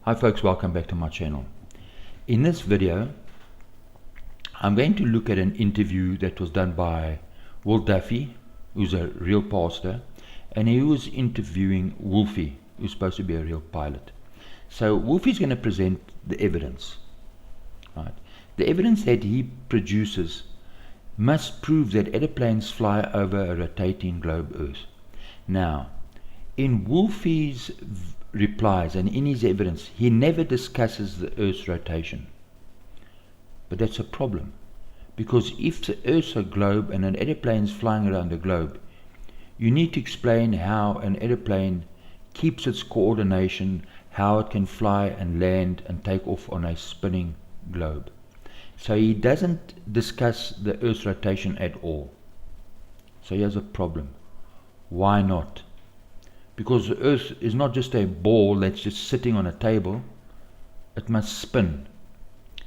Hi folks, welcome back to my channel. In this video, I'm going to look at an interview that was done by Will Duffy, who's a real pastor, and he was interviewing Wolfie, who's supposed to be a real pilot. So Wolfie's going to present the evidence. Right? The evidence that he produces must prove that aeroplanes fly over a rotating globe Earth. Now, in Wolfie's replies and in his evidence, he never discusses the Earth's rotation. But that's a problem, because if the Earth's a globe and an aeroplane is flying around the globe, you need to explain how an aeroplane keeps its coordination, how it can fly and land and take off on a spinning globe. So he doesn't discuss the Earth's rotation at all. So he has a problem. Why not? Because the Earth is not just a ball that's just sitting on a table. It must spin.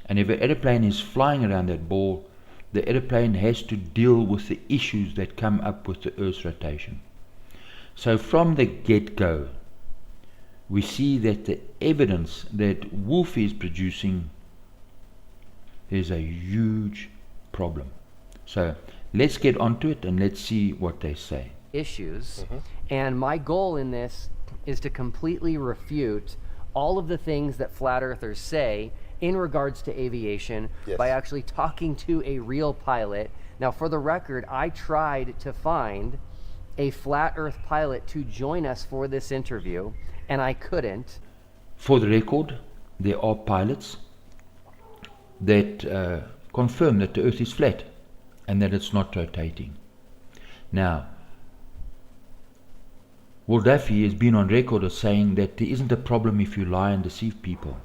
And if an aeroplane is flying around that ball, the aeroplane has to deal with the issues that come up with the Earth's rotation. So from the get-go, we see that the evidence that Wolfie is producing is a huge problem. So let's get onto it and let's see what they say. Issues, and my goal in this is to completely refute all of the things that flat earthers say in regards to aviation by actually talking to a real pilot. Now, for the record, I tried to find a flat earth pilot to join us for this interview, and I couldn't. For the record, there are pilots that confirm that the Earth is flat and that it's not rotating. Now, Will Duffy has been on record as saying that there isn't a problem if you lie and deceive people.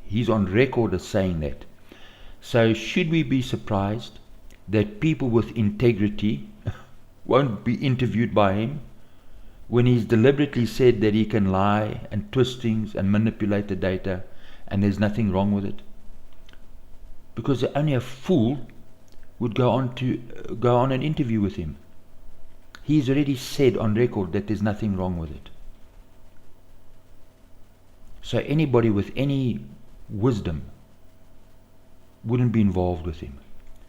He's on record as saying that. So should we be surprised that people with integrity won't be interviewed by him when he's deliberately said that he can lie and twist things and manipulate the data and there's nothing wrong with it? Because only a fool would go on an interview with him. He's already said on record that there's nothing wrong with it. So anybody with any wisdom wouldn't be involved with him.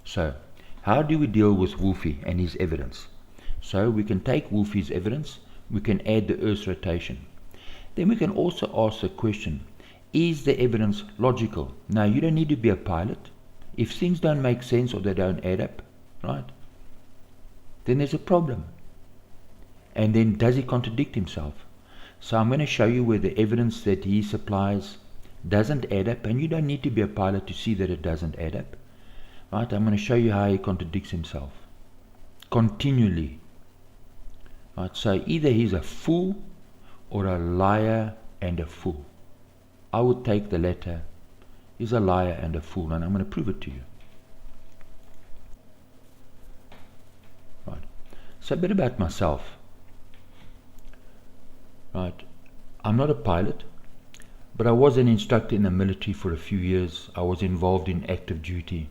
So how do we deal with Wolfie and his evidence? So we can take Wolfie's evidence, we can add the Earth's rotation. Then we can also ask the question, is the evidence logical? Now, you don't need to be a pilot. If things don't make sense or they don't add up, right, then there's a problem. And then does he contradict himself? So I'm going to show you where the evidence that he supplies doesn't add up, and you don't need to be a pilot to see that it doesn't add up. Right? I'm going to show you how he contradicts himself continually. Right? So either he's a fool or a liar and a fool. I would take the latter. He's a liar and a fool, and I'm going to prove it to you. Right. So a bit about myself. Right. I'm not a pilot, but I was an instructor in the military for a few years. I was involved in active duty.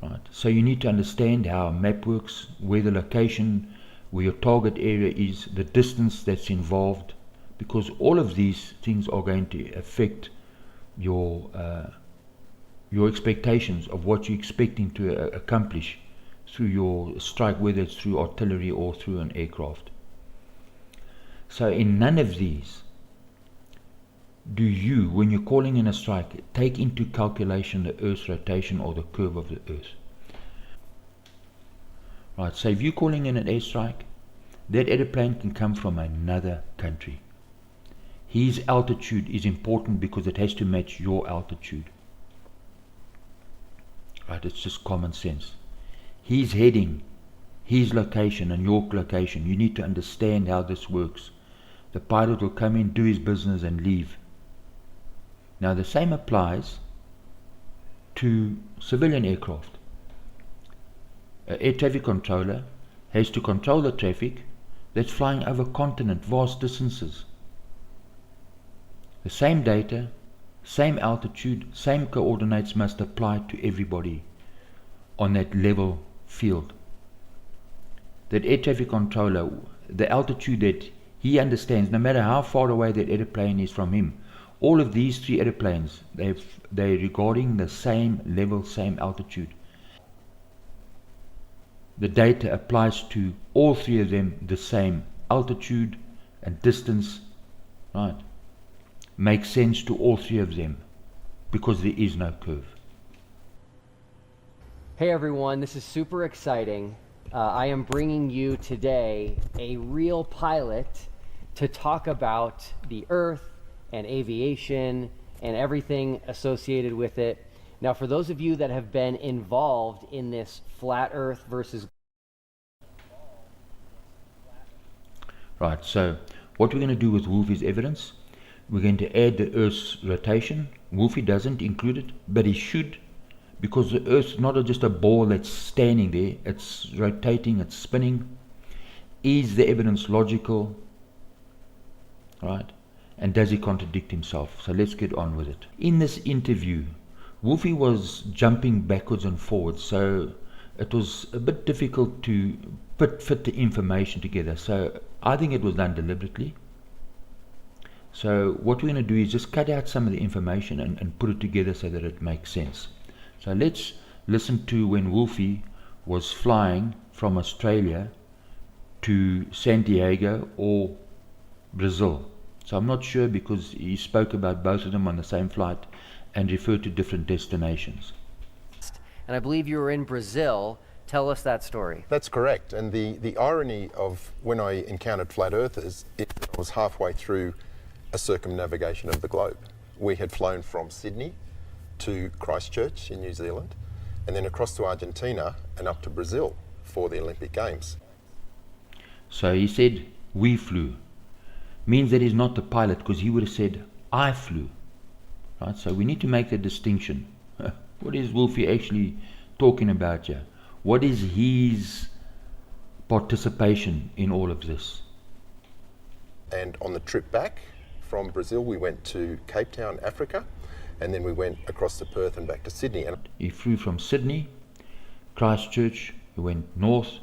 Right. So you need to understand how a map works, where the location, where your target area is, the distance that's involved, because all of these things are going to affect your expectations of what you're expecting to accomplish through your strike, whether it's through artillery or through an aircraft. So in none of these do you, when you're calling in a strike, take into calculation the Earth's rotation or the curve of the Earth. Right, so if you're calling in an airstrike, that airplane can come from another country. His altitude is important because it has to match your altitude. Right, it's just common sense. His heading, his location and your location, you need to understand how this works. The pilot will come in, do his business and leave. Now the same applies to civilian aircraft. An air traffic controller has to control the traffic that's flying over continent, vast distances. The same data, same altitude, same coordinates must apply to everybody on that level field. That air traffic controller, the altitude that He understands, no matter how far away that aeroplane is from him, all of these three aeroplanes, they're regarding the same level, same altitude. The data applies to all three of them, the same altitude and distance, right? Makes sense to all three of them because there is no curve. Hey everyone, this is super exciting. I am bringing you today a real pilot to talk about the Earth and aviation and everything associated with it. Now, for those of you that have been involved in this flat Earth versus... Right, so what we're going to do with Wolfie's evidence, we're going to add the Earth's rotation. Wolfie doesn't include it, but he should, because the Earth's not just a ball that's standing there, it's rotating, it's spinning. Is the evidence logical? Right? And does he contradict himself? So let's get on with it. In this interview, Wolfie was jumping backwards and forwards, so it was a bit difficult to fit the information together. So I think it was done deliberately. So what we're going to do is just cut out some of the information and put it together so that it makes sense. So let's listen to when Wolfie was flying from Australia to San Diego or Brazil. So I'm not sure because he spoke about both of them on the same flight and referred to different destinations. And I believe you were in Brazil. Tell us that story. That's correct. And the irony of when I encountered flat earthers, it was halfway through a circumnavigation of the globe. We had flown from Sydney to Christchurch in New Zealand, and then across to Argentina and up to Brazil for the Olympic Games. So he said, we flew. Means that he's not the pilot, because he would have said, I flew. Right? So we need to make the distinction. What is Wolfie actually talking about here? What is his participation in all of this? And on the trip back from Brazil, we went to Cape Town, Africa, and then we went across to Perth and back to Sydney. And he flew from Sydney, Christchurch, he went north.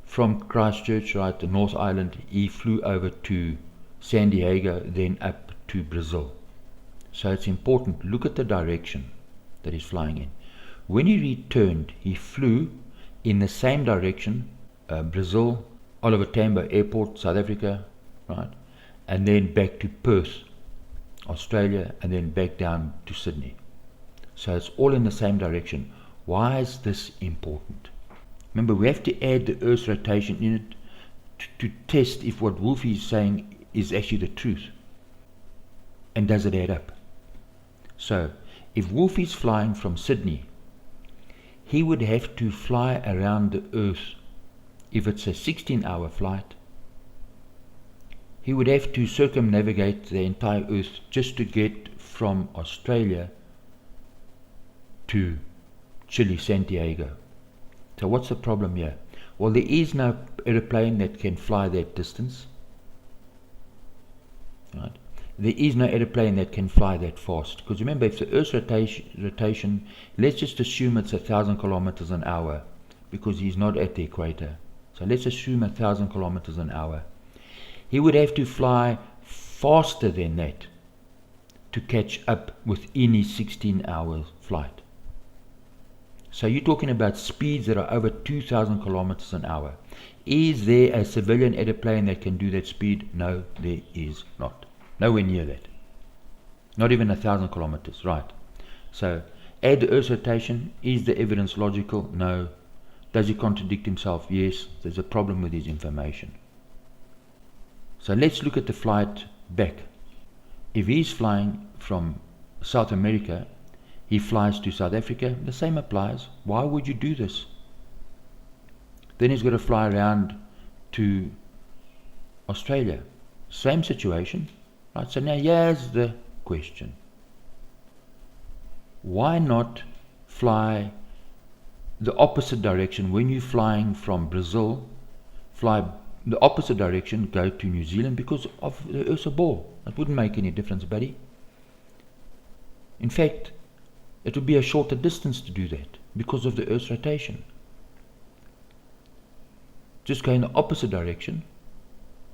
From Christchurch, right, the North Island, he flew over to San Diego, then up to Brazil. So it's important, look at the direction that he's flying in. When he returned, he flew in the same direction, Brazil, Oliver Tambo Airport, South Africa, right, and then back to Perth, Australia, and then back down to Sydney. So it's all in the same direction. Why is this important? Remember, we have to add the Earth's rotation in it to test if what Wolfie is saying is actually the truth. And does it add up? So, if Wolfie's flying from Sydney, he would have to fly around the Earth. If it's a 16-hour flight, he would have to circumnavigate the entire Earth just to get from Australia to Chile, San Diego. So what's the problem here? Well, there is no aeroplane that can fly that distance. Right? There is no aeroplane that can fly that fast. Because remember, if the Earth's rotation, let's just assume it's 1,000 kilometers an hour, because he's not at the equator. So let's assume 1,000 kilometers an hour. He would have to fly faster than that to catch up within his 16-hour flight. So you're talking about speeds that are over 2,000 kilometers an hour. Is there a civilian airplane that can do that speed? No, there is not. Nowhere near that. Not even 1,000 kilometers, right? So add the Earth's rotation. Is the evidence logical? No. Does he contradict himself? Yes. There's a problem with his information. So let's look at the flight back. If he's flying from South America, he flies to South Africa, the same applies. Why would you do this? Then he's got to fly around to Australia. Same situation. Right? So now here's the question. Why not fly the opposite direction? When you're flying from Brazil, fly the opposite direction, go to New Zealand, because of the Earth's a ball. It wouldn't make any difference, buddy. In fact, it would be a shorter distance to do that because of the Earth's rotation. Just go in the opposite direction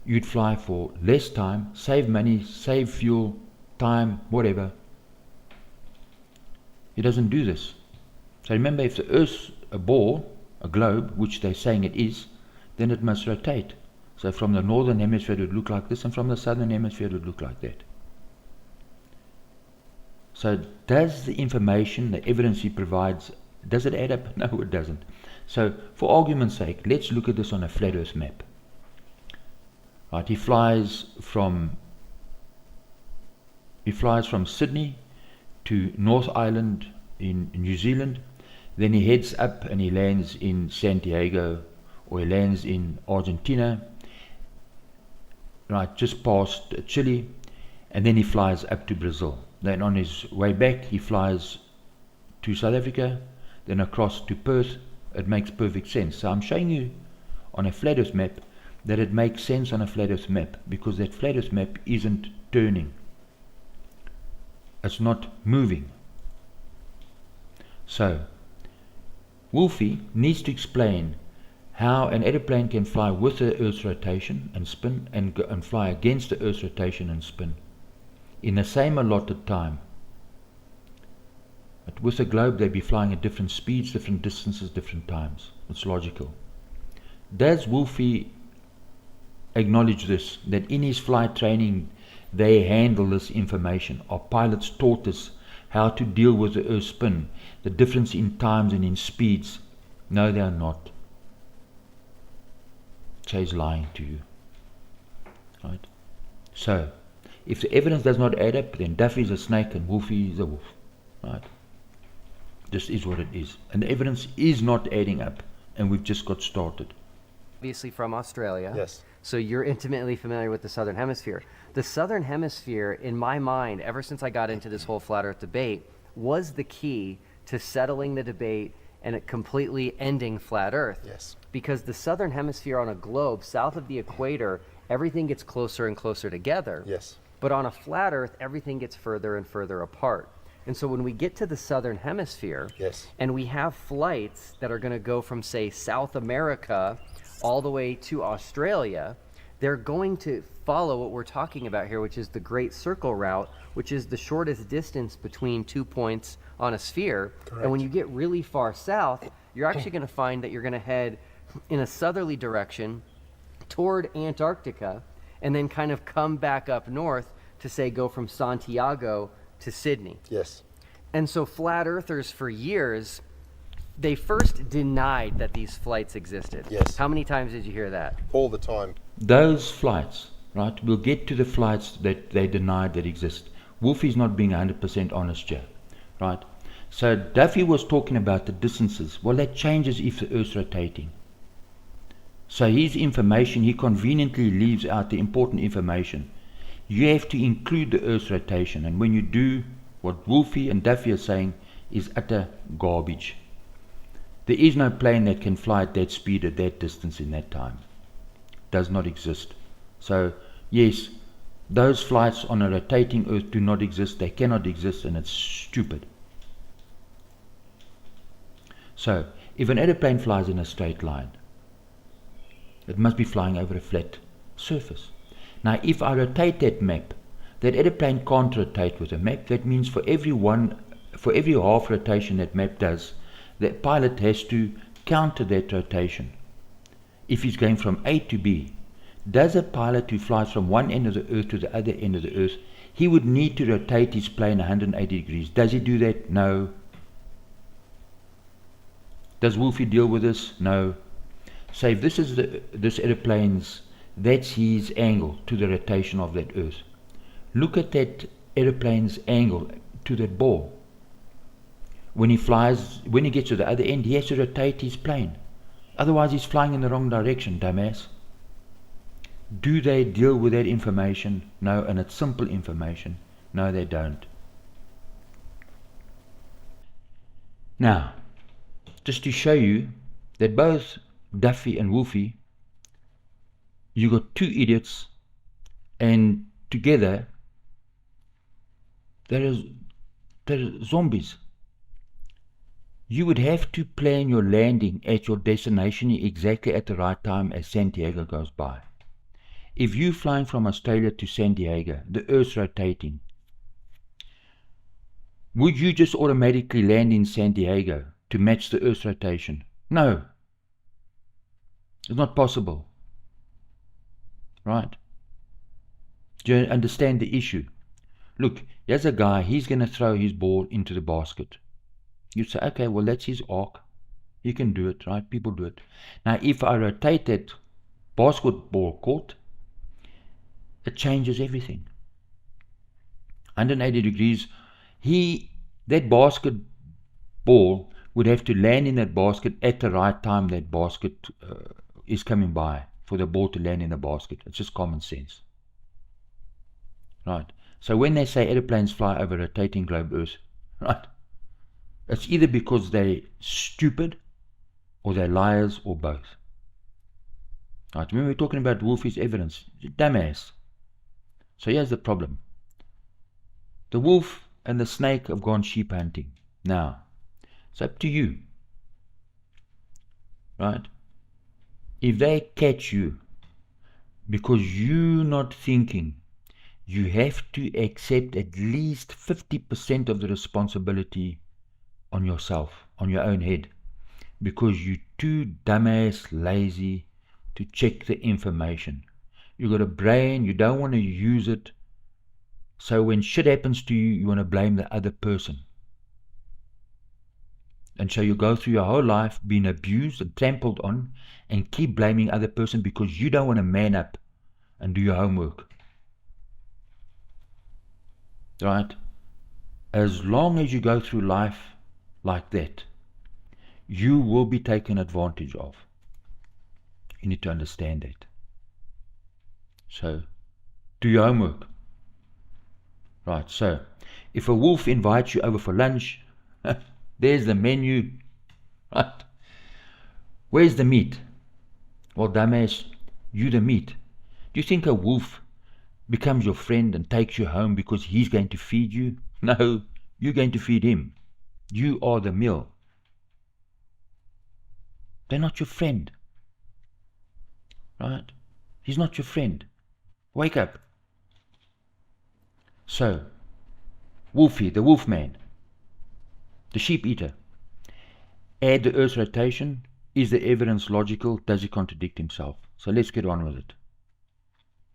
you'd fly for less time, save money, save fuel, time, whatever. He doesn't do this. So remember, if the Earth's a ball, a globe, which they're saying it is, then it must rotate. So from the northern hemisphere it would look like this, and from the southern hemisphere it would look like that. So does the information, the evidence he provides, does it add up? No, it doesn't. So for argument's sake, let's look at this on a flat Earth map. Right, he flies from Sydney to North Island in New Zealand. Then he heads up and he lands in Santiago, or he lands in Argentina, right, just past Chile, and then he flies up to Brazil. Then on his way back, he flies to South Africa, then across to Perth. It makes perfect sense. So I'm showing you on a flat Earth map that it makes sense on a flat Earth map, because that flat Earth map isn't turning. It's not moving. So Wolfie needs to explain how an aeroplane can fly with the Earth's rotation and spin, and fly against the Earth's rotation and spin in the same allotted time. But with a globe, they'd be flying at different speeds, different distances, different times. It's logical. Does Wolfie acknowledge this, that in his flight training they handle this information? Our pilots taught us how to deal with the Earth's spin, the difference in times and in speeds? No, they are not. So he's lying to you. Right? So, if the evidence does not add up, then Duffy is a snake and Wolfie is a wolf. Right? This is what it is. And the evidence is not adding up, and we've just got started. Obviously from Australia. Yes. So you're intimately familiar with the Southern Hemisphere. The Southern Hemisphere, in my mind, ever since I got into this whole flat Earth debate, was the key to settling the debate and it completely ending flat Earth. Yes. Because the Southern Hemisphere on a globe, south of the equator, everything gets closer and closer together. Yes. But on a flat Earth, everything gets further and further apart. And so when we get to the Southern Hemisphere, Yes. and we have flights that are going to go from, say, South America all the way to Australia, they're going to follow what we're talking about here, which is the Great Circle Route, which is the shortest distance between 2 points on a sphere. Correct. And when you get really far south, you're actually going to find that you're going to head in a southerly direction toward Antarctica, and then kind of come back up north to, say, go from Santiago to Sydney. Yes. And so flat earthers for years, they first denied that these flights existed. Yes. How many times did you hear that? All the time. Those flights, right, we'll get to the flights that they denied that exist. Wolfie's not being 100% honest here, right? So Duffy was talking about the distances. Well, that changes if the Earth's rotating. So his information, he conveniently leaves out the important information. You have to include the Earth's rotation, and when you do, what Wolfie and Duffy are saying is utter garbage. There is no plane that can fly at that speed, at that distance, in that time. Does not exist. So, yes, those flights on a rotating Earth do not exist. They cannot exist, and it's stupid. So, if an aeroplane flies in a straight line, it must be flying over a flat surface. Now, if I rotate that map, that aeroplane can't rotate with a map. That means for every half rotation that map does, the pilot has to counter that rotation. If he's going from A to B, does a pilot who flies from one end of the Earth to the other end of the Earth, he would need to rotate his plane 180 degrees. Does he do that? No. Does Wolfie deal with this? No. So if this is this aeroplane's, that's his angle to the rotation of that Earth. Look at that aeroplane's angle to that ball. When he gets to the other end, he has to rotate his plane. Otherwise, he's flying in the wrong direction, dumbass. Do they deal with that information? No, and it's simple information. No, they don't. Now, just to show you that both Duffy and Wolfie, you got two idiots, and together they're zombies. You would have to plan your landing at your destination exactly at the right time as Santiago goes by. If you're flying from Australia to San Diego, the Earth's rotating. Would you just automatically land in San Diego to match the Earth's rotation? No. It's not possible. Right? Do you understand the issue? Look, here's a guy, he's going to throw his ball into the basket. You say, okay, well, that's his arc. He can do it, right? People do it. Now, if I rotate that basketball court, it changes everything. 180 degrees. That basketball would have to land in that basket at the right time that basket is coming by for the ball to land in the basket. It's just common sense. Right? So when they say airplanes fly over rotating globe Earth, right? It's either because they're stupid or they're liars or both. Right? Remember we're talking about Wolfie's evidence. Dumbass. So here's the problem. The wolf and the snake have gone sheep hunting. Now, it's up to you. Right? If they catch you because you're not thinking, you have to accept at least 50% of the responsibility on yourself, on your own head, because you're too dumbass lazy to check the information. You've got a brain, you don't want to use it, so when shit happens to you, you want to blame the other person. And so you go through your whole life being abused and trampled on and keep blaming other person because you don't want to man up and do your homework. Right? As long as you go through life like that, you will be taken advantage of. You need to understand that. So, do your homework. Right, so, if a wolf invites you over for lunch, there's the menu. Right? Where's the meat? Well, dumbass, you the meat. Do you think a wolf becomes your friend and takes you home because he's going to feed you? No, you're going to feed him. You are the meal. They're not your friend. Right? He's not your friend. Wake up. So, Wolfie, the wolf man, the sheep eater. Add the Earth's rotation. Is the evidence logical? Does he contradict himself? So let's get on with it.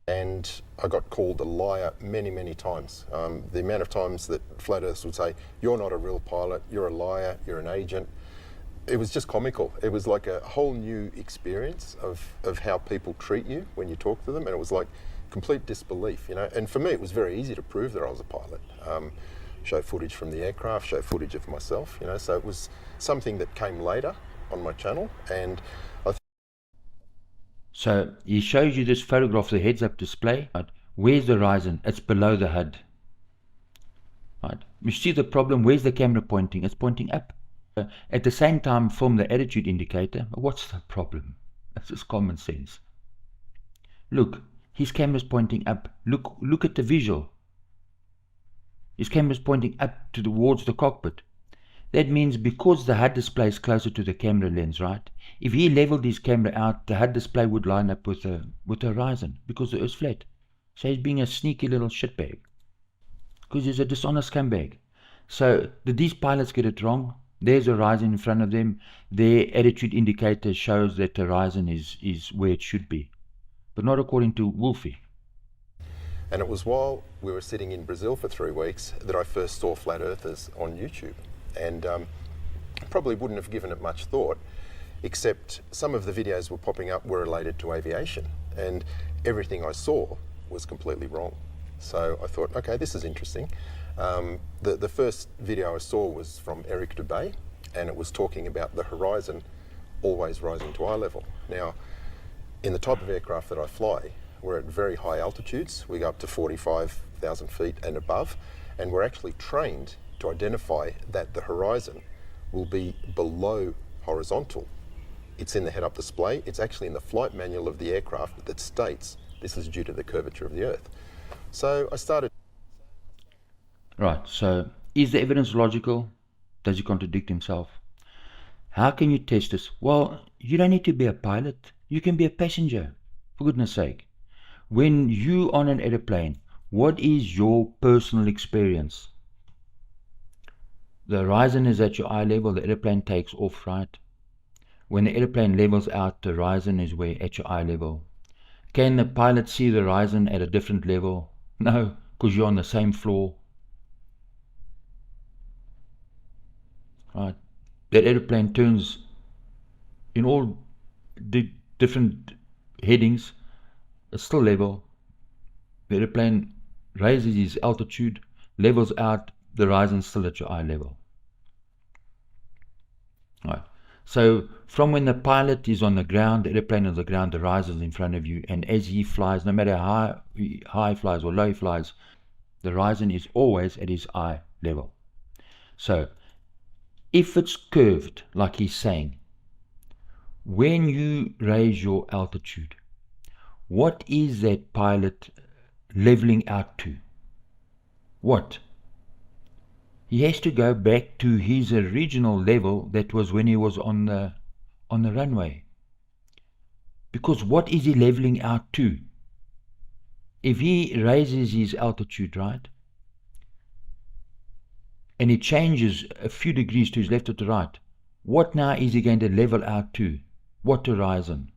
And I got called a liar many, many times. The amount of times that flat earthers would say, you're not a real pilot, you're a liar, you're an agent. It was just comical. It was like a whole new experience of how people treat you when you talk to them, and it was like complete disbelief, you know. And for me, it was very easy to prove that I was a pilot. Show footage from the aircraft, show footage of myself, you know. So it was something that came later on my channel, and so he shows you this photograph of the heads-up display. Right? Where's the horizon? It's below the HUD. Right? You see the problem? Where's the camera pointing? It's pointing up. At the same time, film the attitude indicator. What's the problem? That's just common sense. Look, his camera's pointing up. Look at the visual. His camera's pointing up towards the cockpit. That means because the HUD display is closer to the camera lens, right? If he leveled his camera out, the HUD display would line up with the horizon because the Earth's flat. So he's being a sneaky little shitbag. Because he's a dishonest scumbag. So did these pilots get it wrong? There's a horizon in front of them. Their attitude indicator shows that the horizon is where it should be. But not according to Wolfie. And it was while we were sitting in Brazil for 3 weeks that I first saw flat earthers on YouTube. And probably wouldn't have given it much thought, except some of the videos were popping up were related to aviation. And everything I saw was completely wrong. So I thought, okay, this is interesting. The first video I saw was from Eric Dubay, and it was talking about the horizon always rising to eye level. Now, in the type of aircraft that I fly, we're at very high altitudes. We go up to 45,000 feet and above, and we're actually trained to identify that the horizon will be below horizontal. It's in the head-up display. It's actually in the flight manual of the aircraft that states this is due to the curvature of the Earth. So I started. Right, so is the evidence logical? Does he contradict himself? How can you test this? Well, you don't need to be a pilot. You can be a passenger, for goodness sake. when you on an aeroplane, what is your personal experience? The horizon is at your eye level, the aeroplane takes off, right? When the aeroplane levels out, the horizon is where at your eye level. Can the pilot see the horizon at a different level? No, because you're on the same floor. Right? That aeroplane turns in all the different headings, it's still level. The aeroplane raises its altitude, levels out, the horizon still at your eye level. Right. So from when the pilot is on the ground, the airplane on the ground, the horizon is in front of you, and as he flies, no matter how high he flies or low he flies, the horizon is always at his eye level. So if it's curved, like he's saying, when you raise your altitude, what is that pilot leveling out to? What? He has to go back to his original level that was when he was on the runway. Because what is he leveling out to? If he raises his altitude, right, and he changes a few degrees to his left or to right, what now is he going to level out to? What horizon?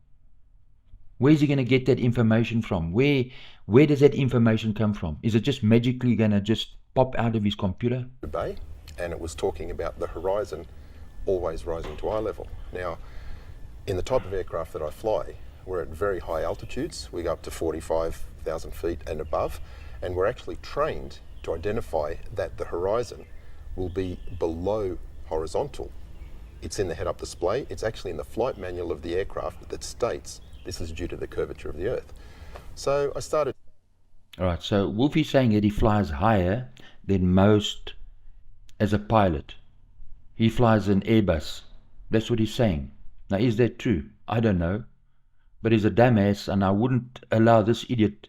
Where is he going to get that information from? Where does that information come from? Is it just magically going to just pop out of his computer? Bay, and it was talking about the horizon always rising to eye level. Now, in the type of aircraft that I fly, we're at very high altitudes. We go up to 45,000 feet and above, and we're actually trained to identify that the horizon will be below horizontal. It's in the head-up display. It's actually in the flight manual of the aircraft that states this is due to the curvature of the Earth. So I started... All right, so Wolfie's saying that he flies higher than most as a pilot. He flies an Airbus. That's what he's saying. Now, is that true? I don't know. But he's a dumbass, and I wouldn't allow this idiot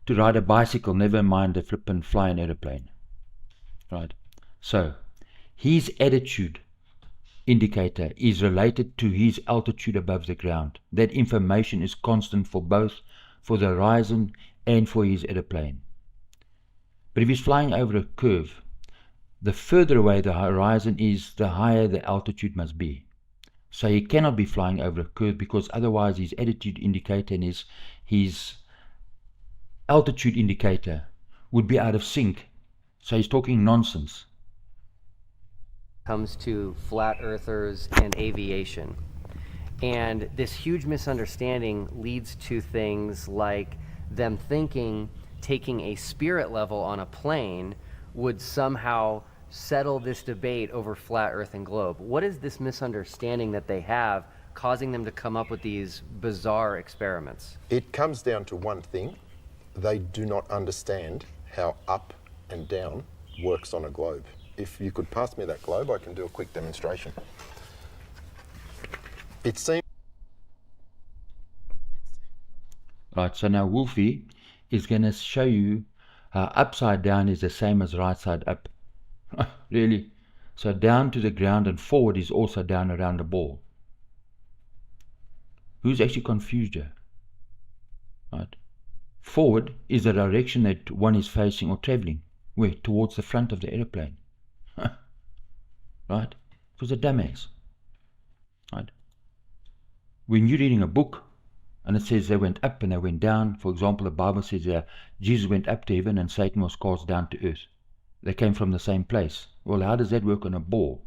to ride a bicycle, never mind a flippin' flying aeroplane. Right? So, his attitude indicator is related to his altitude above the ground. That information is constant for both, for the horizon and for his aeroplane. But if he's flying over a curve, the further away the horizon is, the higher the altitude must be. So he cannot be flying over a curve, because otherwise his attitude indicator and his altitude indicator would be out of sync. So he's talking nonsense. Comes to flat earthers and aviation. And this huge misunderstanding leads to things like them thinking taking a spirit level on a plane would somehow settle this debate over flat earth and globe. What is this misunderstanding that they have causing them to come up with these bizarre experiments? It comes down to one thing. They do not understand how up and down works on a globe. If you could pass me that globe, I can do a quick demonstration. It seems... Right, so now Wolfie is going to show you how upside down is the same as right side up. Really? So down to the ground and forward is also down around the ball. Who's actually confused here? Right. Forward is the direction that one is facing or traveling. Where? Towards the front of the aeroplane. Right? It was a dumbass. Right? When you're reading a book and it says they went up and they went down, for example, the Bible says Jesus went up to heaven and Satan was cast down to earth. They came from the same place. Well, how does that work on a ball?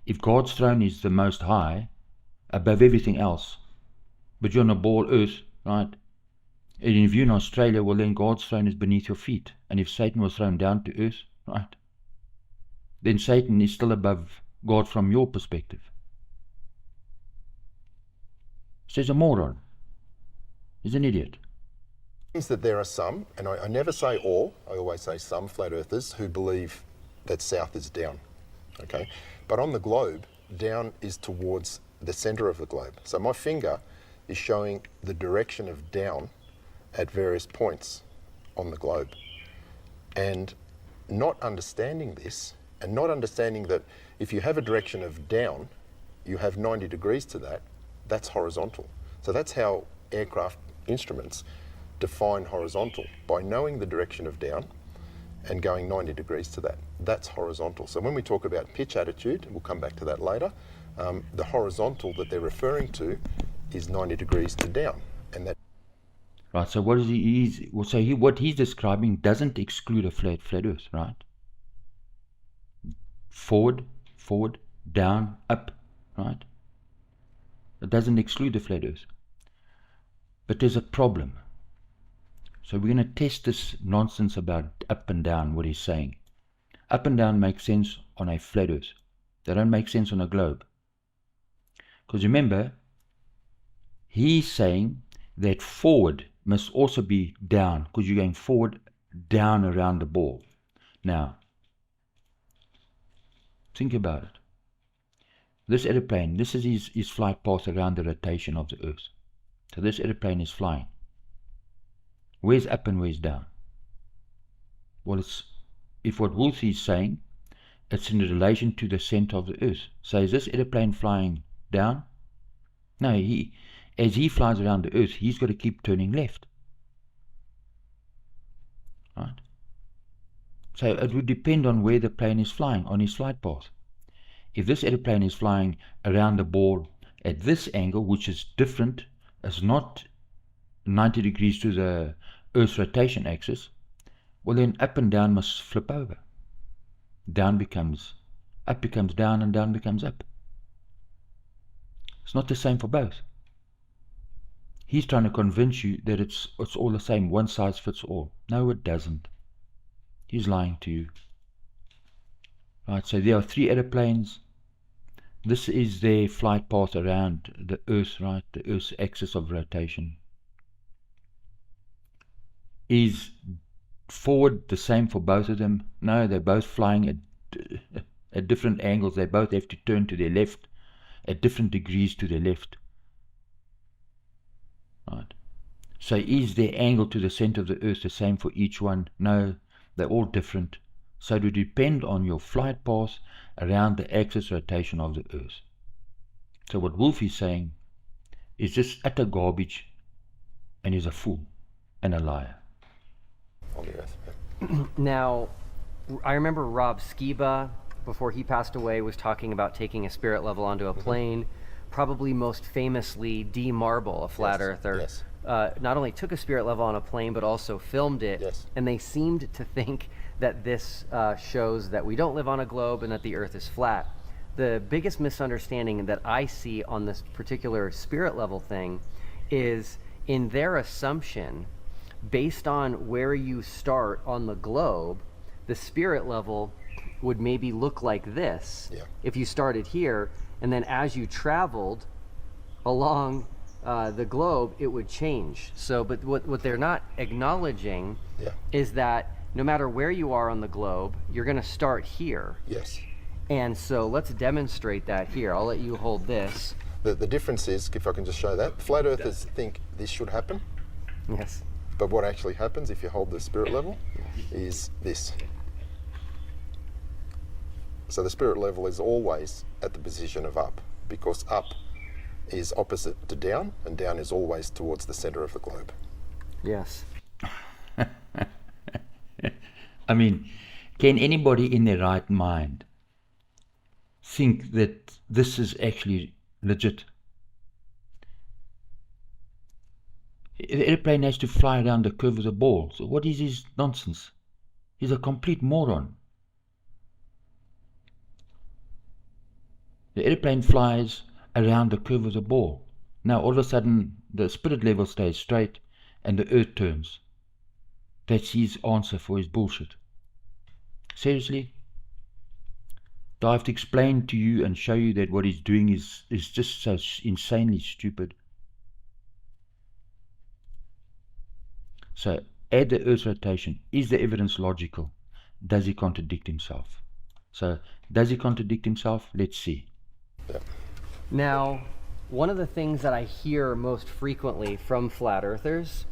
If God's throne is the most high, above everything else, but you're on a ball earth, right? And if you're in Australia, well then God's throne is beneath your feet. And if Satan was thrown down to earth, right, then Satan is still above God from your perspective. So he's a moron. He's an idiot. that there are some, and I never say all, I always say some flat earthers who believe that south is down, okay? But on the globe, down is towards the center of the globe. So my finger is showing the direction of down at various points on the globe. And not understanding this, and not understanding that if you have a direction of down, you have 90 degrees to that, that's horizontal. So that's how aircraft instruments define horizontal by knowing the direction of down and going 90 degrees to that. That's horizontal. So when we talk about pitch attitude, we'll come back to that later, the horizontal that they're referring to is 90 degrees to down. And that. Right, so what he's describing doesn't exclude a flat earth, right? Forward, down, up, right? It doesn't exclude the flat earth. But there's a problem. So we're going to test this nonsense about up and down, what he's saying. Up and down makes sense on a flat earth. They don't make sense on a globe. Because remember, he's saying that forward must also be down, because you're going forward, down around the ball. Now, think about it. This airplane, this is his flight path around the rotation of the Earth. So this airplane is flying. Where's up and where's down? Well, if what Wolfie is saying, it's in relation to the center of the Earth. So is this airplane flying down? No, as he flies around the Earth, he's got to keep turning left. Right? So it would depend on where the plane is flying, on his flight path. If this airplane is flying around the ball at this angle, which is different, is not 90 degrees to the Earth's rotation axis, well then up and down must flip over. Up becomes down, and down becomes up. It's not the same for both. He's trying to convince you that it's all the same, one size fits all. No, it doesn't. He's lying to you. Right, so there are three airplanes. This is their flight path around the Earth, right? The Earth's axis of rotation. Is forward the same for both of them? No, they're both flying at different angles. They both have to turn to their left at different degrees to their left. Right. So is their angle to the center of the Earth the same for each one? No, they're all different. So it would depend on your flight path around the axis rotation of the Earth. So what Wolf is saying is just utter garbage, and he's a fool and a liar. On the Earth. Now, I remember Rob Skiba, before he passed away, was talking about taking a spirit level onto a plane. Probably most famously, D. Marble, a flat earther, Yes. Not only took a spirit level on a plane, but also filmed it. Yes. And they seemed to think that this shows that we don't live on a globe and that the Earth is flat. The biggest misunderstanding that I see on this particular spirit level thing is in their assumption, based on where you start on the globe, the spirit level would maybe look like this. Yeah. If you started here, and then as you traveled along the globe, it would change. So, but what they're not acknowledging is that no matter where you are on the globe, you're going to start here. Yes. And so let's demonstrate that here. I'll let you hold this. The difference is, if I can just show that, flat earthers think this should happen. Yes. But what actually happens if you hold the spirit level is this. So the spirit level is always at the position of up, because up is opposite to down, and down is always towards the center of the globe. Yes. I mean, can anybody in their right mind think that this is actually legit? The airplane has to fly around the curve of the ball. So what is his nonsense? He's a complete moron. The airplane flies around the curve of the ball. Now all of a sudden the spirit level stays straight and the Earth turns. That's his answer for his bullshit. Seriously? Do I have to explain to you and show you that what he's doing is just so insanely stupid? So, add the Earth's rotation. Is the evidence logical? Does he contradict himself? So, does he contradict himself? Let's see. Yeah. Now, one of the things that I hear most frequently from flat earthers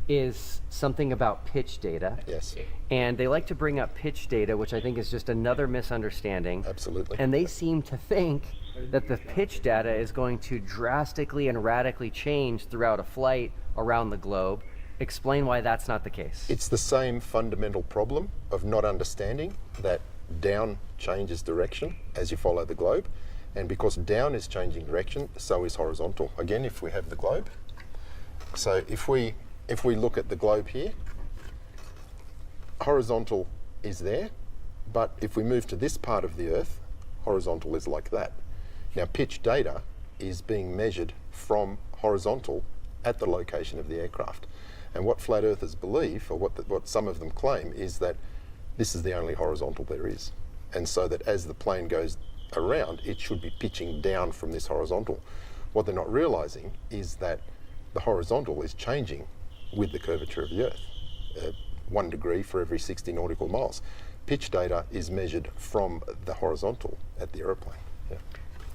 is something about pitch data. Yes. And they like to bring up pitch data, which I think is just another misunderstanding. Absolutely. And they seem to think that the pitch data is going to drastically and radically change throughout a flight around the globe. Explain why that's not the case. It's the same fundamental problem of not understanding that down changes direction as you follow the globe. And because down is changing direction, so is horizontal. Again, if we have the globe. So if we look at the globe here, horizontal is there, but if we move to this part of the Earth, horizontal is like that. Now, pitch data is being measured from horizontal at the location of the aircraft. And what flat earthers believe, or what some of them claim, is that this is the only horizontal there is. And so that as the plane goes around, it should be pitching down from this horizontal. What they're not realizing is that the horizontal is changing with the curvature of the Earth, 1 degree for every 60 nautical miles. Pitch data is measured from the horizontal at the aeroplane. Yeah.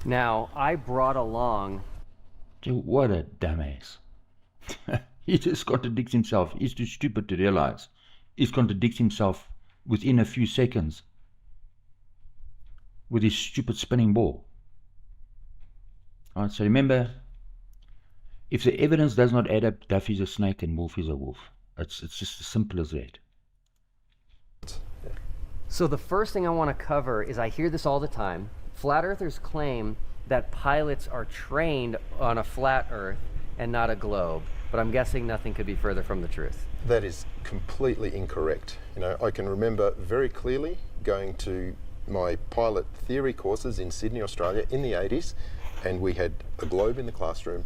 Now, I brought along... What a dumbass. He just contradicts himself. He's too stupid to realize. He contradicts himself within a few seconds with his stupid spinning ball. Alright, so remember, if the evidence does not add up, Duffy's a snake and Wolf is a wolf. It's just as simple as that. So the first thing I want to cover is, I hear this all the time. Flat earthers claim that pilots are trained on a flat earth and not a globe. But I'm guessing nothing could be further from the truth. That is completely incorrect. You know, I can remember very clearly going to my pilot theory courses in Sydney, Australia in the 80s, and we had a globe in the classroom.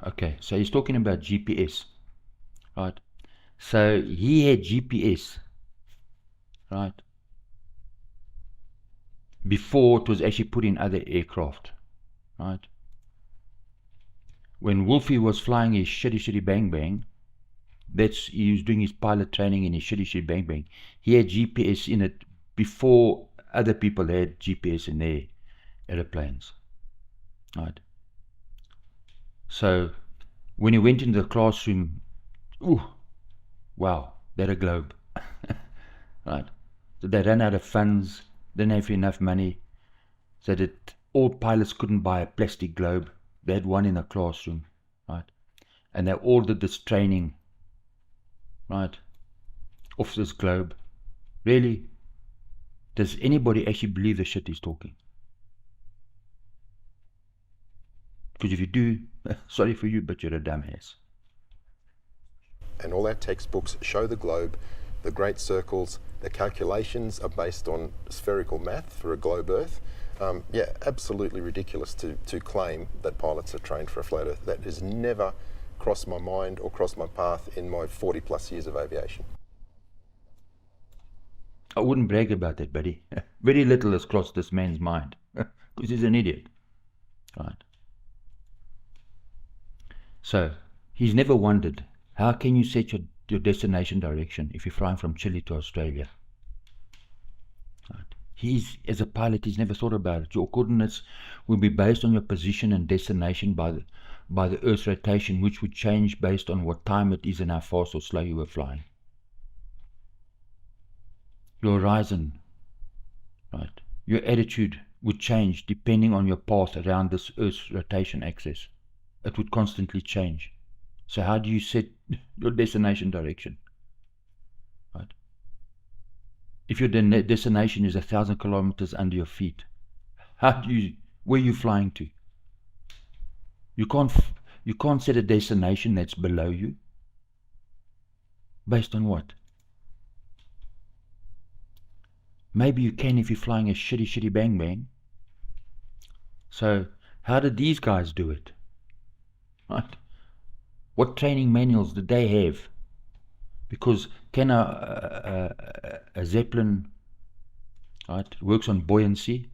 Okay, so he's talking about GPS, right? So he had GPS, right, before it was actually put in other aircraft, right? When Wolfie was flying his shitty bang bang, he was doing his pilot training in his shitty bang bang. He had GPS in it before other people had GPS in their aeroplanes, right? So when he went into the classroom, ooh, wow, they're a globe, right? So they ran out of funds, didn't have enough money, so that all pilots couldn't buy a plastic globe. They had one in the classroom, right? And they all did this training, right, off this globe. Really? Does anybody actually believe the shit he's talking? Because if you do, sorry for you, but you're a dumbass. And all our textbooks show the globe, the great circles, the calculations are based on spherical math for a globe Earth. Yeah, absolutely ridiculous to claim that pilots are trained for a flat Earth. That has never crossed my mind or crossed my path in my 40 plus years of aviation. I wouldn't brag about that, buddy. Very little has crossed this man's mind, because he's an idiot, right? So, he's never wondered, how can you set your destination direction if you're flying from Chile to Australia? Right. As a pilot, he's never thought about it. Your coordinates will be based on your position and destination by the Earth's rotation, which would change based on what time it is and how fast or slow you were flying. Your horizon, right, your attitude would change depending on your path around this Earth's rotation axis. It would constantly change. So how do you set your destination direction? Right? If your destination is 1,000 kilometers under your feet, where are you flying to? You can't set a destination that's below you. Based on what? Maybe you can if you're flying a shitty bang bang. So how did these guys do it? Right? What training manuals did they have? Because can a Zeppelin, right, works on buoyancy?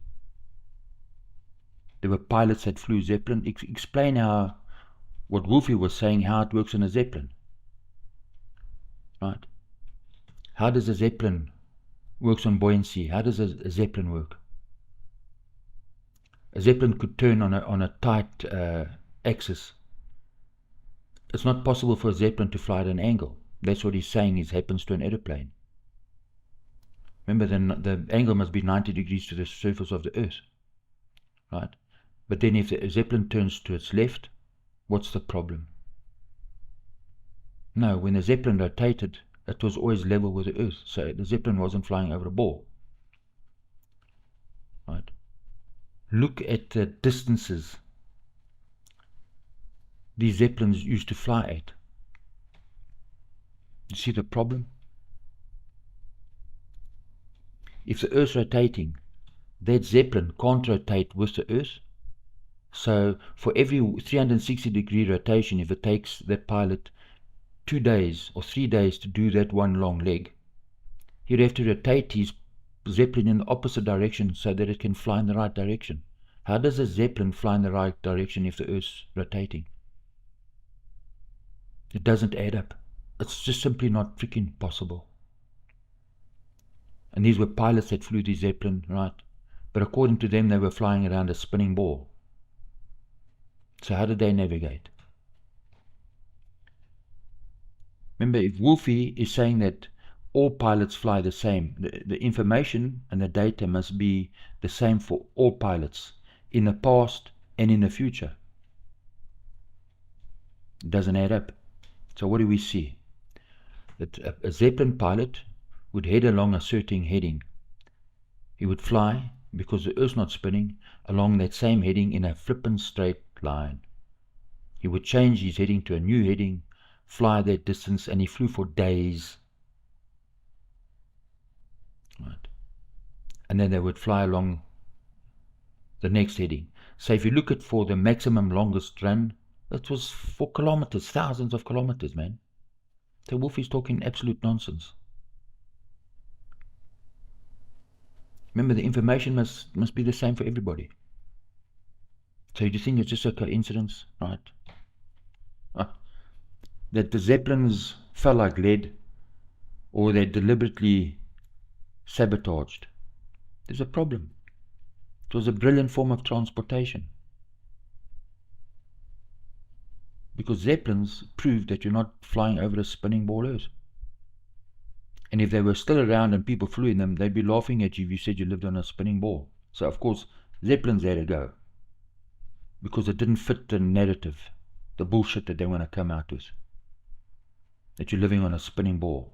There were pilots that flew Zeppelin. Explain what Wolfie was saying, how it works on a Zeppelin. Right? How does a Zeppelin works on buoyancy? How does a Zeppelin work? A Zeppelin could turn on a tight axis. It's not possible for a Zeppelin to fly at an angle. That's what he's saying happens to an aeroplane. Remember, the angle must be 90 degrees to the surface of the Earth. Right? But then if the Zeppelin turns to its left, what's the problem? No, when the Zeppelin rotated, it was always level with the Earth, so the Zeppelin wasn't flying over a ball. Right? Look at the distances these Zeppelins used to fly at. You see the problem? If the Earth's rotating, that Zeppelin can't rotate with the Earth. So for every 360-degree rotation, if it takes that pilot 2 days or 3 days to do that one long leg, he'd have to rotate his Zeppelin in the opposite direction so that it can fly in the right direction. How does a Zeppelin fly in the right direction if the Earth's rotating? It doesn't add up. It's just simply not freaking possible. And these were pilots that flew the Zeppelin, right? But according to them, they were flying around a spinning ball. So how did they navigate? Remember, if Wolfie is saying that all pilots fly the same, the information and the data must be the same for all pilots in the past and in the future. It doesn't add up. So what do we see? That a Zeppelin pilot would head along a certain heading. He would fly, because the Earth's not spinning, along that same heading in a flippin' straight line. He would change his heading to a new heading, fly that distance, and he flew for days. Right. And then they would fly along the next heading. So if you look at for the maximum longest run, that was 4 kilometers, thousands of kilometers, man. So Wolfie's talking absolute nonsense. Remember, the information must be the same for everybody. So you think it's just a coincidence, right? That the Zeppelins fell like lead, or they deliberately sabotaged. There's a problem. It was a brilliant form of transportation. Because Zeppelins proved that you're not flying over a spinning ball Earth. And if they were still around and people flew in them, they'd be laughing at you if you said you lived on a spinning ball. So of course, Zeppelins had to go. Because it didn't fit the narrative, the bullshit that they want to come out with. That you're living on a spinning ball.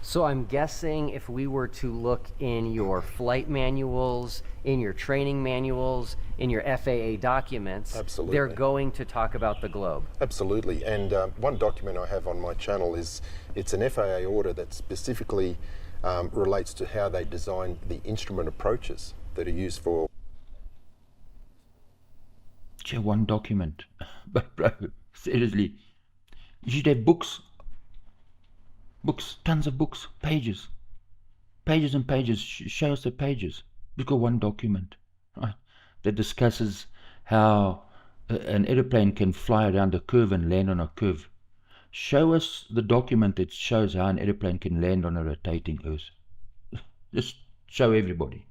So I'm guessing if we were to look in your flight manuals, in your training manuals, in your FAA documents, Absolutely. They're going to talk about the globe. Absolutely. And one document I have on my channel it's an FAA order that specifically relates to how they design the instrument approaches that are used for. Gee, one document. But bro, seriously, you should have books. Books, tons of books, pages and pages. Show us the pages. Look at one document, right, that discusses how an airplane can fly around a curve and land on a curve. Show us the document that shows how an airplane can land on a rotating Earth. Just show everybody.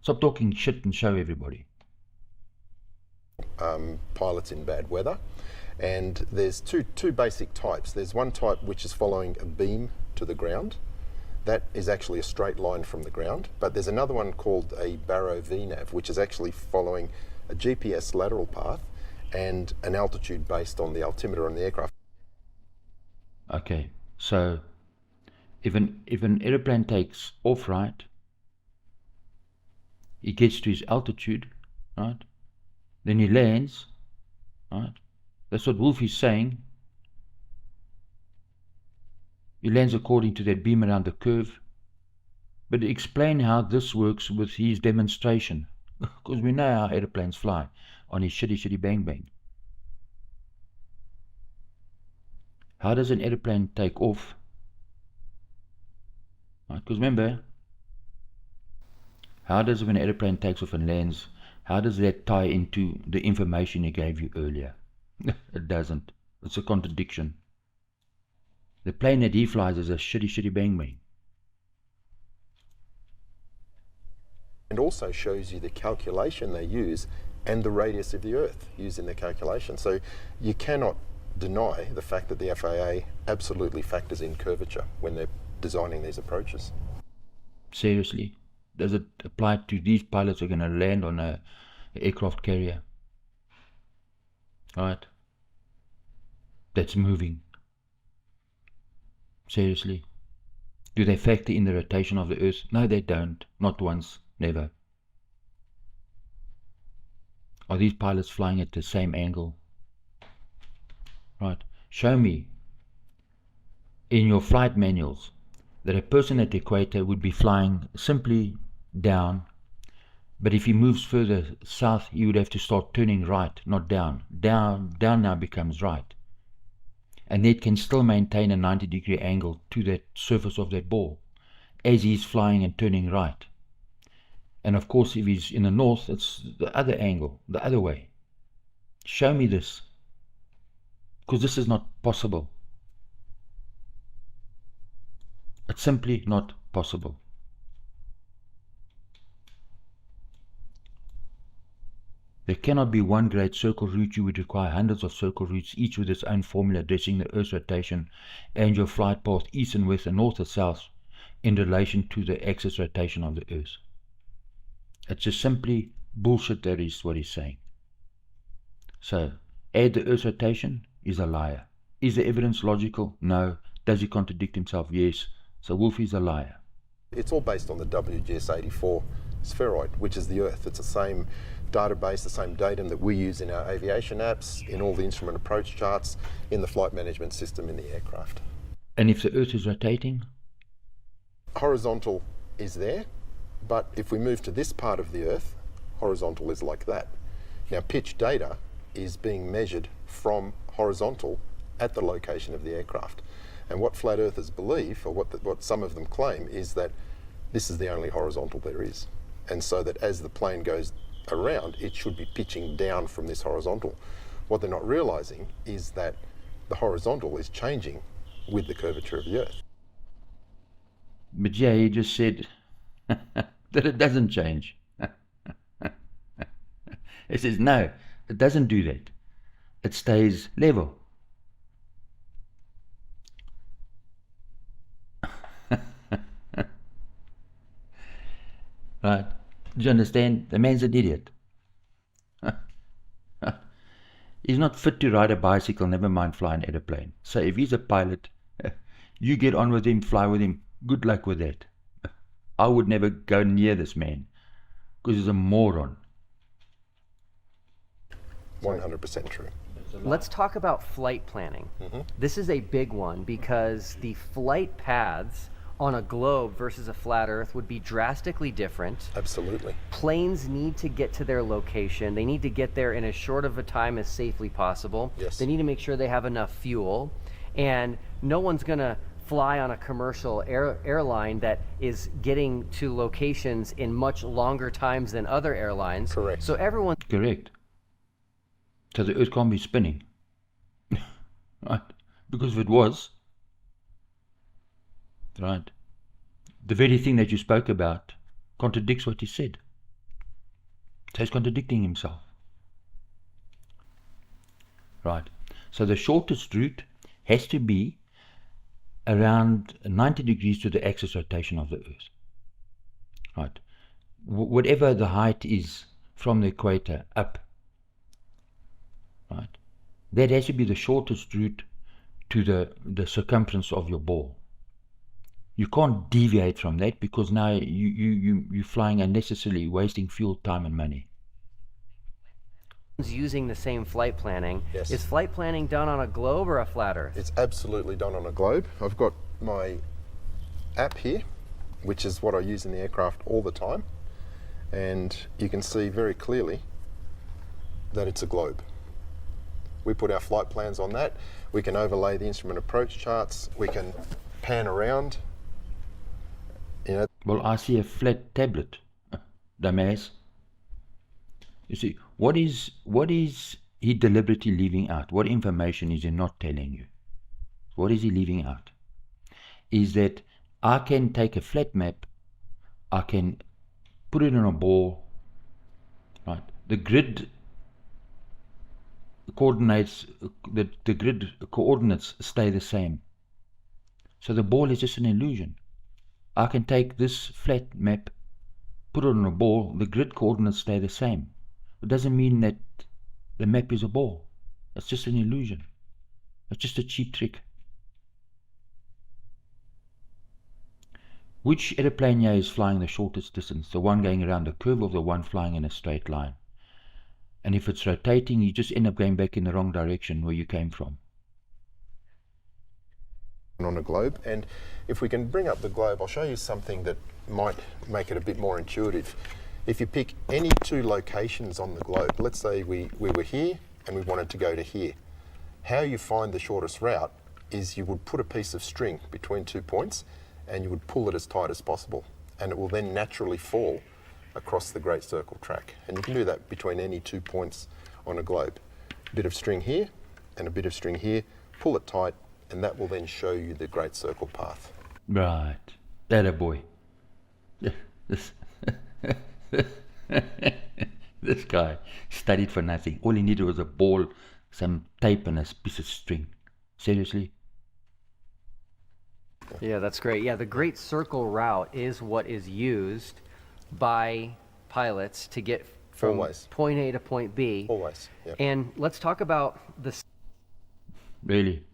Stop talking shit and show everybody. Pilots in bad weather. And there's two basic types. There's one type which is following a beam to the ground. That is actually a straight line from the ground. But there's another one called a Barrow VNAV, which is actually following a GPS lateral path and an altitude based on the altimeter on the aircraft. Okay, so if an airplane takes off, right, he gets to his altitude, right, then he lands, right. That's what Wolfie's saying. He lands according to that beam around the curve. But explain how this works with his demonstration. Because we know how airplanes fly on his shitty bang bang. How does an airplane take off? Right, because remember, how does when an airplane takes off and lands, how does that tie into the information he gave you earlier? It doesn't. It's a contradiction. The plane that he flies is a shitty bang bang. And also shows you the calculation they use and the radius of the Earth used in their calculation. So you cannot deny the fact that the FAA absolutely factors in curvature when they're designing these approaches. Seriously? Does it apply to these pilots who are going to land on a aircraft carrier, right? That's moving. Seriously. Do they factor in the rotation of the Earth? No, they don't. Not once. Never. Are these pilots flying at the same angle? Right. Show me in your flight manuals that a person at the equator would be flying simply down, but if he moves further south, he would have to start turning right, not down. Down now becomes right. And it can still maintain a 90-degree angle to that surface of that ball as he's flying and turning right. And of course, if he's in the north, it's the other angle, the other way. Show me this, because this is not possible. It's simply not possible. There cannot be one great circle route. You would require hundreds of circle routes, each with its own formula addressing the Earth's rotation and your flight path east and west and north and south in relation to the axis rotation of the Earth. It's just simply bullshit, that is what he's saying. So, add the Earth's rotation is a liar. Is the evidence logical? No. Does he contradict himself? Yes. So Wolf is a liar. It's all based on the WGS84 spheroid, which is the Earth. It's the same database, the same datum that we use in our aviation apps, in all the instrument approach charts, in the flight management system in the aircraft. And if the Earth is rotating? Horizontal is there, but if we move to this part of the Earth, horizontal is like that. Now, pitch data is being measured from horizontal at the location of the aircraft. And what flat earthers believe, or what some of them claim, is that this is the only horizontal there is. And so that as the plane goes around, it should be pitching down from this horizontal. What they're not realizing is that the horizontal is changing with the curvature of the Earth. But yeah, he just said that it doesn't change. He says, no, it doesn't do that. It stays level. Right? Do you understand? The man's an idiot. He's not fit to ride a bicycle, never mind fly an aeroplane. So if he's a pilot, you get on with him, fly with him. Good luck with that. I would never go near this man, because he's a moron. 100% true. Let's talk about flight planning. This is a big one because the flight paths on a globe versus a flat Earth would be drastically different. Absolutely. Planes need to get to their location. They need to get there in as short of a time as safely possible. Yes. They need to make sure they have enough fuel. And no one's going to fly on a commercial airline that is getting to locations in much longer times than other airlines. Correct. So everyone... Correct. So the Earth can't be spinning. Right? Because if it was, right, the very thing that you spoke about contradicts what he said. So he's contradicting himself. Right. So the shortest route has to be around 90 degrees to the axis rotation of the Earth. Right. Whatever the height is from the equator up, right, that has to be the shortest route to the circumference of your ball. You can't deviate from that, because now you're flying unnecessarily, wasting fuel, time and money. Using the same flight planning. Yes. Is flight planning done on a globe or a flat Earth? It's absolutely done on a globe. I've got my app here, which is what I use in the aircraft all the time. And you can see very clearly that it's a globe. We put our flight plans on that. We can overlay the instrument approach charts. We can pan around. You know. Well, I see a flat tablet, dumbass. You see, what is he deliberately leaving out? What information is he not telling you? What is he leaving out? Is that I can take a flat map, I can put it on a ball, right? The grid coordinates, the grid coordinates stay the same. So the ball is just an illusion. I can take this flat map, put it on a ball, the grid coordinates stay the same. It doesn't mean that the map is a ball. It's just an illusion. It's just a cheap trick. Which aeroplane here is flying the shortest distance? The one going around the curve or the one flying in a straight line? And if it's rotating, you just end up going back in the wrong direction where you came from. On a globe, and if we can bring up the globe, I'll show you something that might make it a bit more intuitive. If you pick any two locations on the globe, let's say we were here and we wanted to go to here, how you find the shortest route is you would put a piece of string between 2 points and you would pull it as tight as possible, and it will then naturally fall across the Great Circle track. And you can do that between any 2 points on a globe. A bit of string here and a bit of string here, pull it tight, and that will then show you the Great Circle path. Right. That a boy. This this guy studied for nothing. All he needed was a ball, some tape, and a piece of string. Seriously? Yeah, that's great. Yeah, the Great Circle route is what is used by pilots to get from Always. point A to point B. Always, yeah. And let's talk about the Really?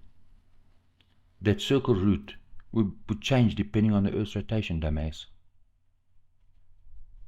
That circle route would change depending on the Earth's rotation, dumbass.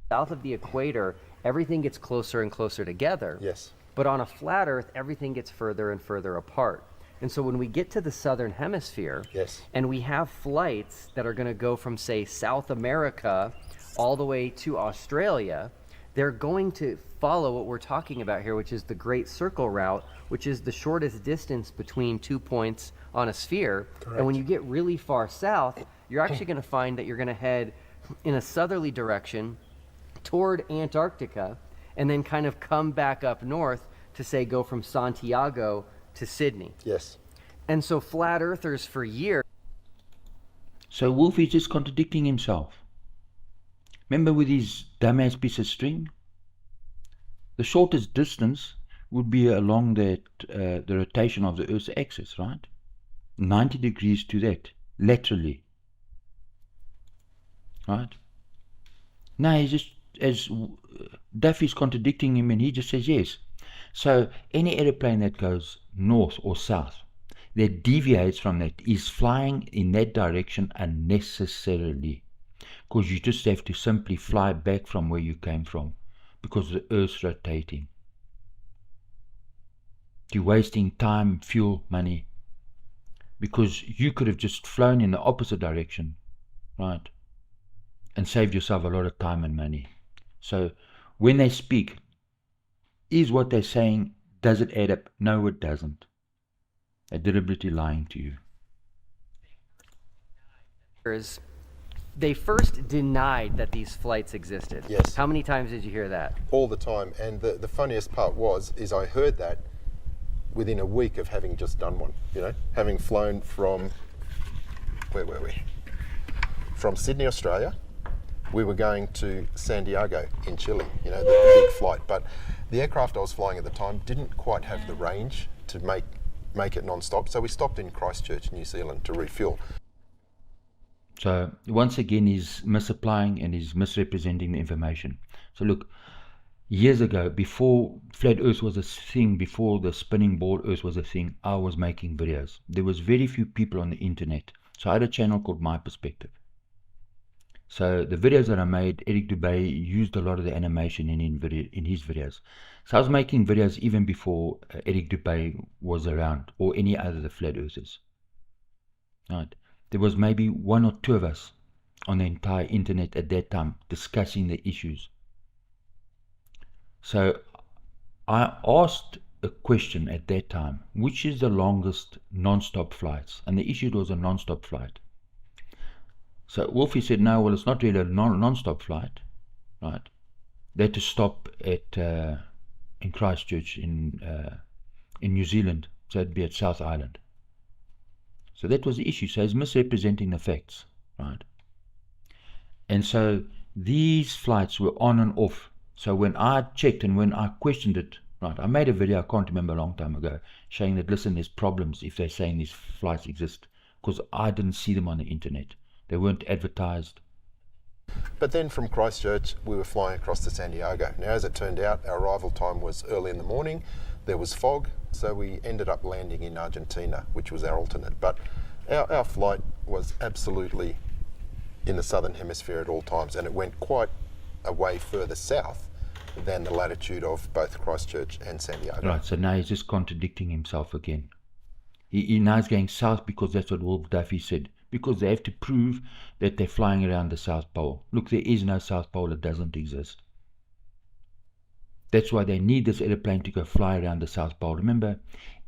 south of the equator, everything gets closer and closer together. Yes. But on a flat Earth, everything gets further and further apart. And so when we get to the southern hemisphere, Yes. and we have flights that are going to go from, say, South America all the way to Australia, they're going to follow what we're talking about here, which is the Great Circle route, which is the shortest distance between 2 points on a sphere. Correct. And when you get really far south, you're actually going to find that you're going to head in a southerly direction toward Antarctica, and then kind of come back up north to, say, go from Santiago to Sydney. Yes. And so flat earthers for years. So Wolf is just contradicting himself. Remember with his dumbass piece of string? The shortest distance would be along that the rotation of the Earth's axis, right? 90 degrees to that, laterally. Right? Now he's just, as Duffy's contradicting him, and he just says yes. So any aeroplane that goes north or south that deviates from that is flying in that direction unnecessarily, because you just have to simply fly back from where you came from, because the Earth's rotating. You're wasting time, fuel, money, because you could have just flown in the opposite direction, right, and saved yourself a lot of time and money. So when they speak, is what they're saying, does it add up? No, it doesn't. They're deliberately lying to you. They first denied that these flights existed. Yes. How many times did you hear that? All the time. And the funniest part is I heard that within a week of having just done one, having flown from, where were we? From Sydney, Australia. We were going to Santiago in Chile, the big flight. But the aircraft I was flying at the time didn't quite have the range to make it non-stop. So we stopped in Christchurch, New Zealand to refuel. So once again, he's misapplying and he's misrepresenting the information. So look, years ago, before flat Earth was a thing, before the spinning ball Earth was a thing, I was making videos. There was very few people on the internet. So I had a channel called My Perspective. So the videos that I made, Eric Dubay used a lot of the animation in his videos. So I was making videos even before Eric Dubay was around, or any other of the flat earthers. Right. There was maybe one or two of us on the entire internet at that time discussing the issues. So I asked a question at that time, which is the longest non-stop flights? And the issue was a non-stop flight. So Wolfie said, no, well, it's not really a non-stop flight, right? They had to stop at in Christchurch in New Zealand, so it'd be at South Island. So that was the issue. So he's misrepresenting the facts, right? And so these flights were on and off. So when I checked and when I questioned it, right, I made a video, I can't remember, a long time ago, showing that, listen, there's problems if they're saying these flights exist, because I didn't see them on the internet. They weren't advertised. But then from Christchurch, we were flying across to San Diego. Now, as it turned out, our arrival time was early in the morning. There was fog, so we ended up landing in Argentina, which was our alternate. But our flight was absolutely in the southern hemisphere at all times, and it went quite a way further south than the latitude of both Christchurch and San Diego. Right, so now he's just contradicting himself again. He now is going south because that's what Will Duffy said. Because they have to prove that they're flying around the South Pole. Look, there is no South Pole. It doesn't exist. That's why they need this airplane to go fly around the South Pole. Remember,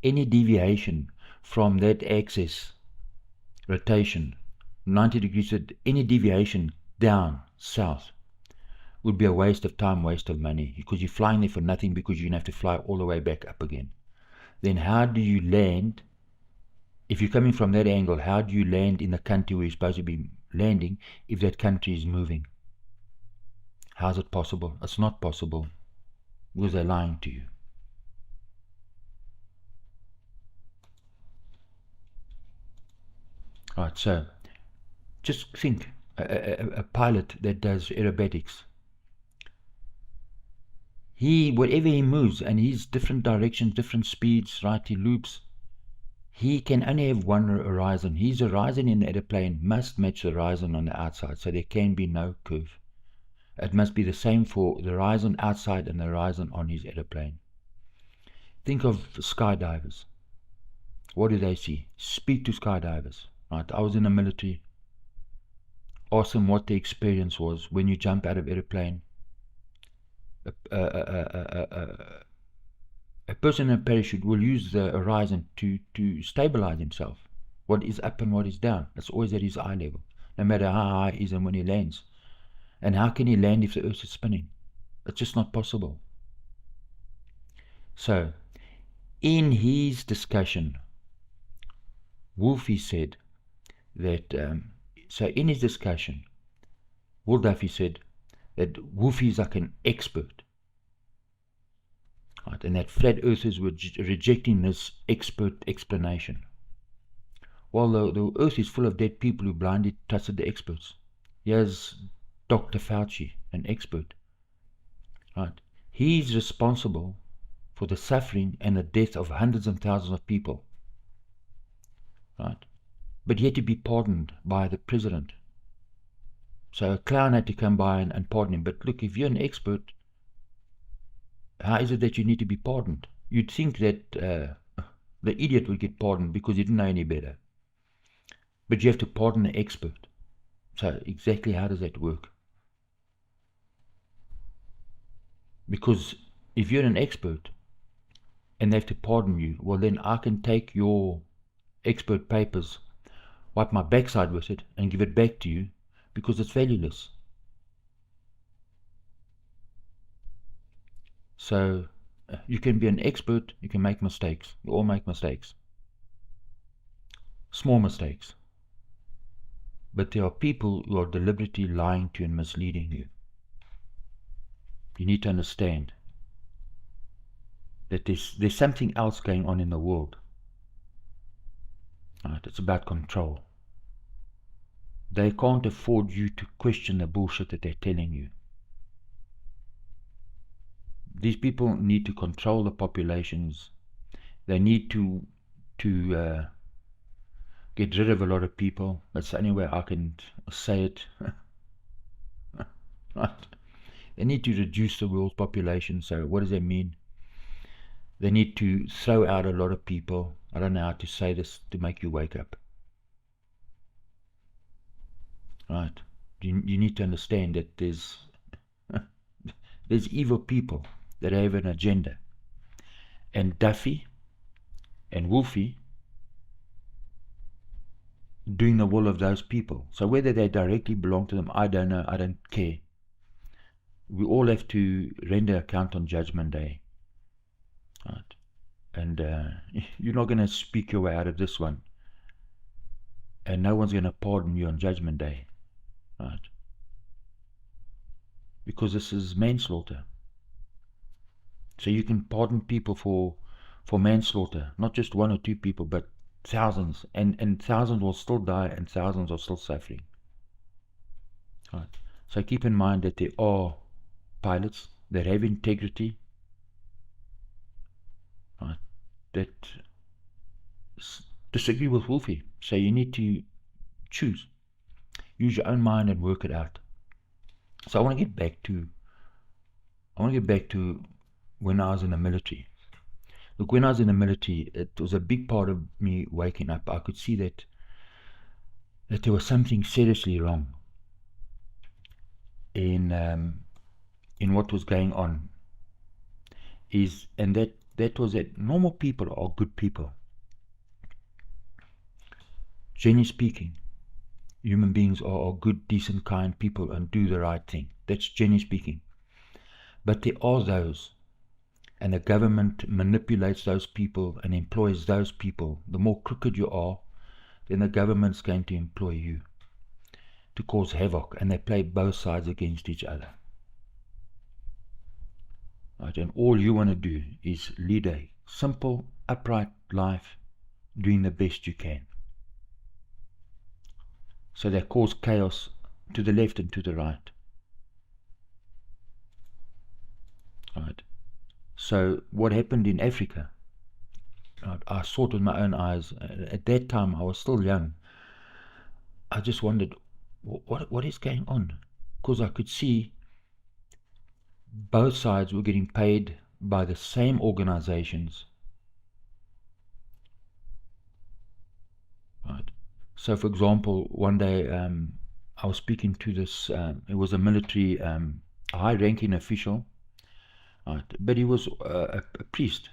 any deviation from that axis rotation, 90 degrees, any deviation down south would be a waste of time, waste of money, because you're flying there for nothing, because you're going to have to fly all the way back up again. Then how do you land? If you're coming from that angle, how do you land in the country where you're supposed to be landing if that country is moving? How's it possible? It's not possible, because they're lying to you. Right, so just think, a pilot that does aerobatics, whatever he moves, and he's different directions, different speeds, right, he loops, he can only have one horizon. His horizon in the airplane must match the horizon on the outside, so there can be no curve. It must be the same for the horizon outside and the horizon on his airplane. Think of skydivers. What do they see? Speak to skydivers. Right? I was in the military. Ask them what the experience was when you jump out of airplane. A person in a parachute will use the horizon to stabilize himself. What is up and what is down. That's always at his eye level, no matter how high he is and when he lands. And how can he land if the earth is spinning? It's just not possible. So, in his discussion, Wolfie said that, Will Duffy said that Wolfie is like an expert. Right, and that flat earthers were rejecting this expert explanation. Well, the earth is full of dead people who blindly trusted the experts. Here's Dr. Fauci, an expert. Right, he's responsible for the suffering and the death of hundreds and thousands of people. Right, but he had to be pardoned by the president. So a clown had to come by and pardon him. But look, if you're an expert, how is it that you need to be pardoned? You'd think that the idiot would get pardoned because he didn't know any better. But you have to pardon the expert. So exactly how does that work? Because if you're an expert and they have to pardon you, well then I can take your expert papers, wipe my backside with it and give it back to you because it's valueless. So you can be an expert, you can make mistakes. We all make mistakes. Small mistakes. But there are people who are deliberately lying to you and misleading you. You need to understand that there's something else going on in the world. Right, it's about control. They can't afford you to question the bullshit that they're telling you. These people need to control the populations. They need to get rid of a lot of people. That's the only way I can say it. Right? They need to reduce the world's population. So what does that mean? They need to throw out a lot of people. I don't know how to say this to make you wake up. Right? You need to understand that there's evil people that have an agenda. And Duffy and Wolfie doing the will of those people. So whether they directly belong to them, I don't know, I don't care. We all have to render account on Judgment Day. Right? And you're not going to speak your way out of this one. And no one's going to pardon you on Judgment Day. Right? Because this is manslaughter. So you can pardon people for manslaughter. Not just one or two people, but thousands. And thousands will still die and thousands are still suffering. Right? So keep in mind that there are pilots that have integrity, right, that disagree with Wolfie. So you need to choose. Use your own mind and work it out. So I want to get back to when I was in the military. Look, when I was in the military, it was a big part of me waking up. I could see that there was something seriously wrong in what was going on. And that was that normal people are good people. Generally speaking, human beings are good, decent, kind people and do the right thing. That's generally speaking. But there are those, and the government manipulates those people and employs those people. The more crooked you are, then the government's going to employ you to cause havoc, and they play both sides against each other. Right? And all you want to do is lead a simple, upright life, doing the best you can. So they cause chaos to the left and to the right. Right. So what happened in Africa, right, I saw it with my own eyes. At that time, I was still young. I just wondered, what is going on? Because I could see both sides were getting paid by the same organizations. Right. So, for example, one day I was speaking to this, it was a military, high-ranking official, right, but he was a priest.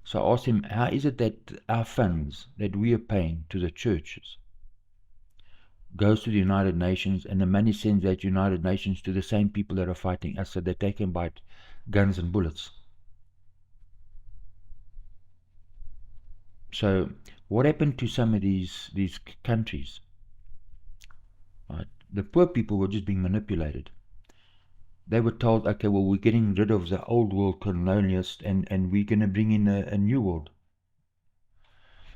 So I asked him, how is it that our funds that we are paying to the churches goes to the United Nations, and the money sends that United Nations to the same people that are fighting us so that they can buy guns and bullets? So what happened to some of these countries? Right? The poor people were just being manipulated. They were told, okay, well, we're getting rid of the old world colonialists and we're going to bring in a new world.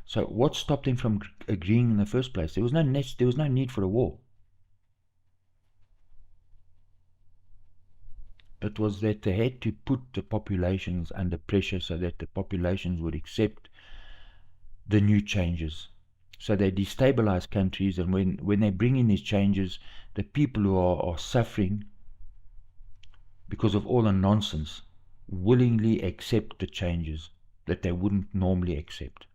So what stopped them from agreeing in the first place? There was no need for a war. It was that they had to put the populations under pressure so that the populations would accept the new changes. So they destabilize countries, and when they bring in these changes, the people who are suffering because of all the nonsense willingly accept the changes that they wouldn't normally accept.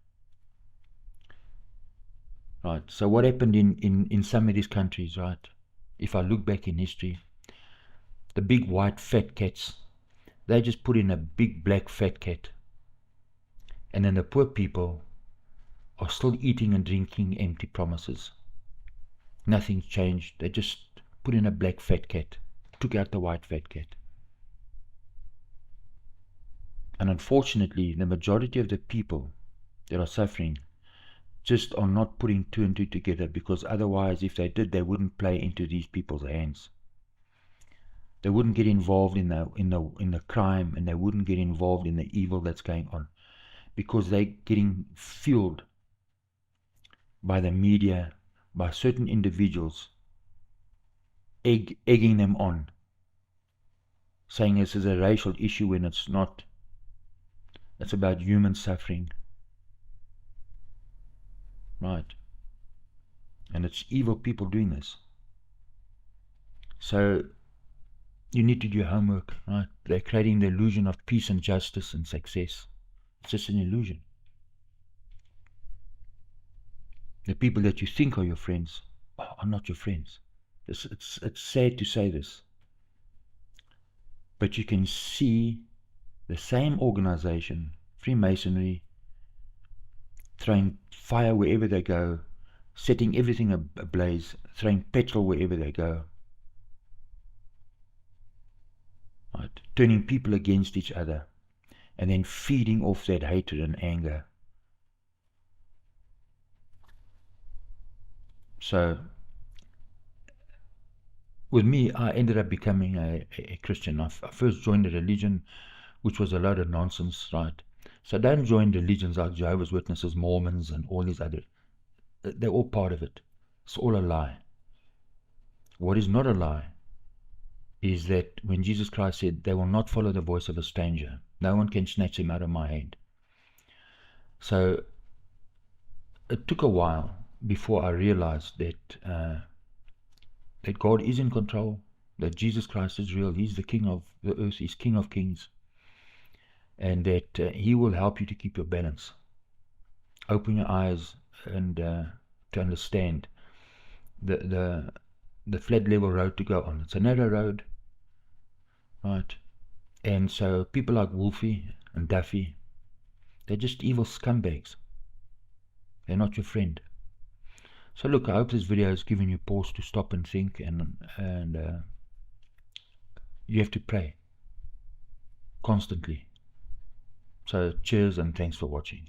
Right. So what happened in some of these countries, right? If I look back in history, the big white fat cats, they just put in a big black fat cat. And then the poor people are still eating and drinking empty promises. Nothing's changed. They just put in a black fat cat, took out the white fat cat. And unfortunately, the majority of the people that are suffering just are not putting two and two together, because otherwise, if they did, they wouldn't play into these people's hands. They wouldn't get involved in the crime, and they wouldn't get involved in the evil that's going on, because they're getting fueled by the media, by certain individuals, egging them on, saying this is a racial issue when it's not. It's about human suffering. Right. And it's evil people doing this. So you need to do your homework, right? They're creating the illusion of peace and justice and success. It's just an illusion. The people that you think are your friends are not your friends. It's sad to say this. But you can see the same organization, Freemasonry, throwing fire wherever they go, setting everything ablaze, throwing petrol wherever they go, right? Turning people against each other, and then feeding off that hatred and anger. So with me, I ended up becoming a Christian. I first joined a religion which was a load of nonsense, right? So don't join religions like Jehovah's Witnesses, Mormons, and all these other. They're all part of it. It's all a lie. What is not a lie is that when Jesus Christ said, they will not follow the voice of a stranger, no one can snatch him out of my hand. So it took a while before I realized that that God is in control, that Jesus Christ is real, he's the King of the earth, he's King of kings, and that he will help you to keep your balance. Open your eyes and to understand the flat level road to go on. It's a narrow road, right? And so people like Wolfie and Duffy, they're just evil scumbags. They're not your friend. So look, I hope this video has given you pause to stop and think, and you have to pray constantly. So cheers and thanks for watching.